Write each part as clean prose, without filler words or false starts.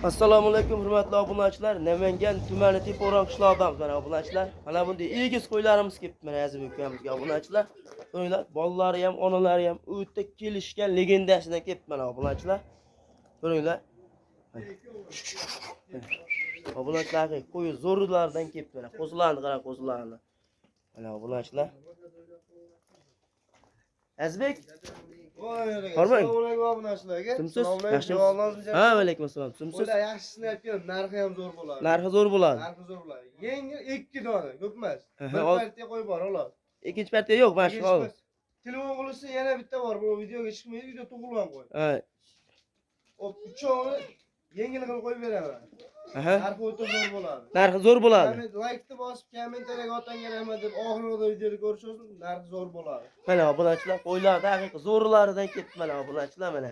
Assalomu alaykum hurmatli obunachilar. Namangan tumani Tepo'ron qishlog'idan mana obunachilar. Mana bunday egiz qo'ylarimiz kelibdi mana Azim ukamizga obunachilar. Ko'ringlar, bolalari ham, onalari ham o'tda kelishgan legendasidan kelibdi mana obunachilar. Ko'ringlar. Obunachilar qo'y zo'rlardan kelibdi mana. Qo'zilarni qarang, qo'zilarni. Mana obunachilar. Azbek Assalomu alaykum obunachilarga. Assalomu alaykum. Ha, alaykum assalom. Tumsiz. Ular yaxshisini aytgan, narxi ham zo'r bo'ladi. Narxi zo'r bo'ladi. Narxi zo'r bo'ladi. Yengil 2 dona, ko'p emas. Aha, Bir partiya qo'yib bor, xolos. Ikkinchi partiya yo'q, mana shu. Telefon qilsa yana bitta bor. Bu videoga chiqmaydi, video tug'ilgan qo'y. Ha. O uchovini yengil qilib qo'yib beraman. Aha. Narxi o'ta zo'r bo'ladi. Narxi zo'r bo'ladi. Like-ni bosib, kommentariyaga otangga rahmat deb oxirida videoni ko'rishasiz, narxi zo'r bo'ladi. Mana obunachilar qo'ylarda haqiqiy zo'rlaridan ketdi mana obunachilar mana.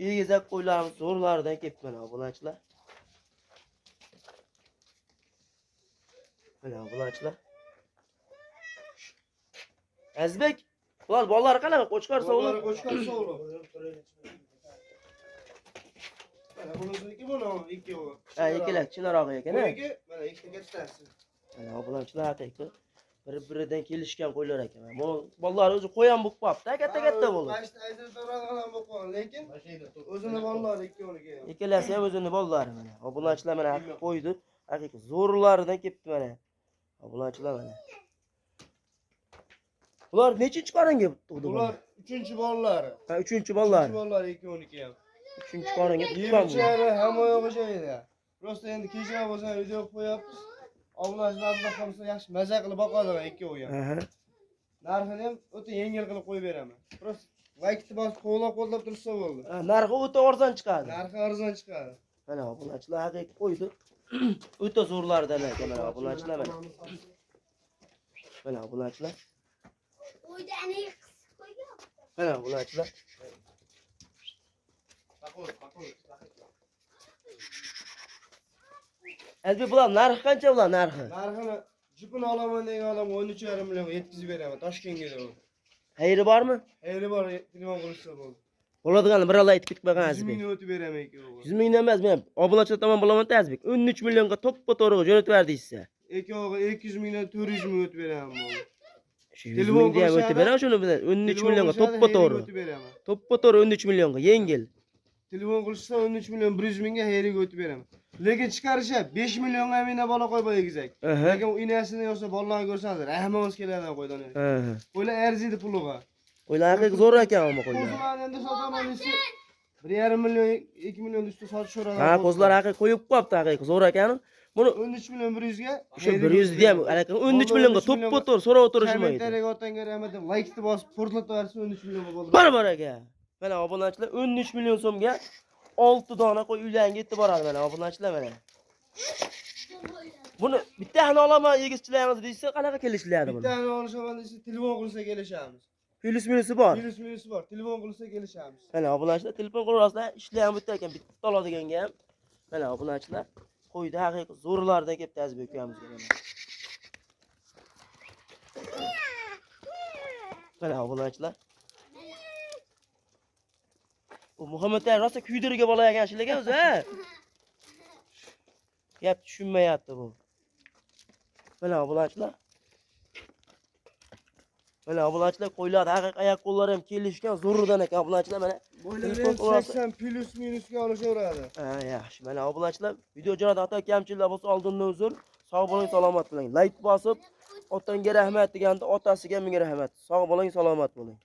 Egizak qo'ylarimiz zo'rlaridan ketdi mana obunachilar. Mana obunachilar. Azbek, ular bolalari qanaqa? Qo'chqor sovli? Qo'chqor sovli. Mana buniki buni ikkovi. Ha, ikkilar chinarog'i ekan-a? Mana ikkita kattasi. Mana obunachilar haqiqiy bir-biridan kelishgan qo'ylar ekan. Bu bolalari o'zi qo'y ham bo'lib qolibdi, katta-katta bo'ldi. Mashina ajdodlardan bo'lib qolgan, lekin o'zini bolalari ikkovligi. Ikkalasi ham o'zini bolalari mana. Obunachilar mana qo'ydi. Haqiqiy zo'rlaridan ketdi mana. Obunachilar mana. Ular nechinchi qoringa tug'di? Ular 3-bolalari. Ha, 3-bolalari. 3-bolalari ikkovniki ham. 3-qoringa tuqqan bu. Yemichari hamma yo'g'i joyida. Prosta endi kecha bo'lsa video qo'yapmiz. Obunachilarimiz hamma yaxshi maza qilib boqadilar ikkovi ham. Aha. Narxini ham o'ta yengil qilib qo'yib beraman. Prosta like-ni bosib qo'llab tursa bo'ldi. Narxi o'ta arzon chiqadi. Narxi arzon chiqadi. Mana obunachilar haqiqiy qo'ydi. O'ta zo'rlardan ekan mana obunachilar mana. Mana obunachilar. Uyda ana qisib qo'ygan. Mana obunachilar. Azbek bular narxi qancha bular narxi? Narxini jipini olaman degan odam 13,5 millionga yetkazib beraman Toshkentga deb. Xayri bormi? Xayri bor, telefon qilsa bo'ldi. Bo'ladigan bir ola aytib ketib qo'ygan 100 Azbek. ming o'tib beraman ikkovi. 100 mingdan emas, men obunachilar tomon bo'laman Azbek. 13 millionga to'ppa-to'g'ri jo'natib berdingizsa. Ikkovi 200 mingdan 400 ming o'tib beraman bo'ldi. Shu 100 mingga ham o'tib beraman shuni bilan 13 millionga to'ppa-to'g'ri. o'tib beraman. To'ppa-to'g'ri 13 millionga yengil. Telefon qilsa 13 million 100 mingga xayriga o'tib beraman. Lekin chiqarishib 5 millionga mina bola qo'y egizak. Lekin u inasini yo'sa bolalarni ko'rsangiz rahmimiz keladi qo'ydan. Aha. Qo'ylar arziydi puliga. Qo'ylar haqiqiy zo'r ekan ammo qo'ylar. Qo'zlarni endi sotaman desa 1,5 million 2 million ustida sotish so'radi. Ha, qo'zlar haqiqiy qo'yib qo'yapti haqiqiy zo'r ekan. Buni 13 million 100 ga o'sha 100 ham aka 13 millionga to'ppa-to'g'ri so'rab o'tirishmaydi. Kommentariyaga otangga rahmat deb like-ni bosib portlatib yuborsa 13 millionga bo'ldi. Bor aka. Mana obunachilar 13 million so'mga 6 dona qo'y uylarga yetib boradi mana obunachilar mana. Buni bittani olaman egizchilaymiz deysa qanaqa kelishiladi buni? Bittani olishaman desa telefon qilsa kelishamiz. Plus-minusi bor. Plus-minusi bor. Telefon qilsa kelishamiz. Mana obunachilar telefon qilib ishlayam bitta ekan, bitta oladiganga ham. Mana obunachilar qo'ydi haqiqiy zo'rlardan kelibdi Azbek ukamizga mana. Mana obunachilar. U Muhammad aka rosa kuydirga bola ekan shularga o'zi, ha? Gap tushunmayapti bu. Mana obunachilar. Mana obunachilar qo'ylar haqiqiy oyoq qo'llari ham kelishgan zo'rdan ekan obunachilar mana. Bo'ylar 80 plus minusga olishaveradi. Ha, yaxshi. Mana obunachilar video jo'natib ota kamchiliklar bo'lsa oldindan uzr. Sog' bo'ling, salomat bo'ling. Like bosib, otangga rahmat deganda otasiga menga rahmat. Sog' bo'ling, salomat bo'ling.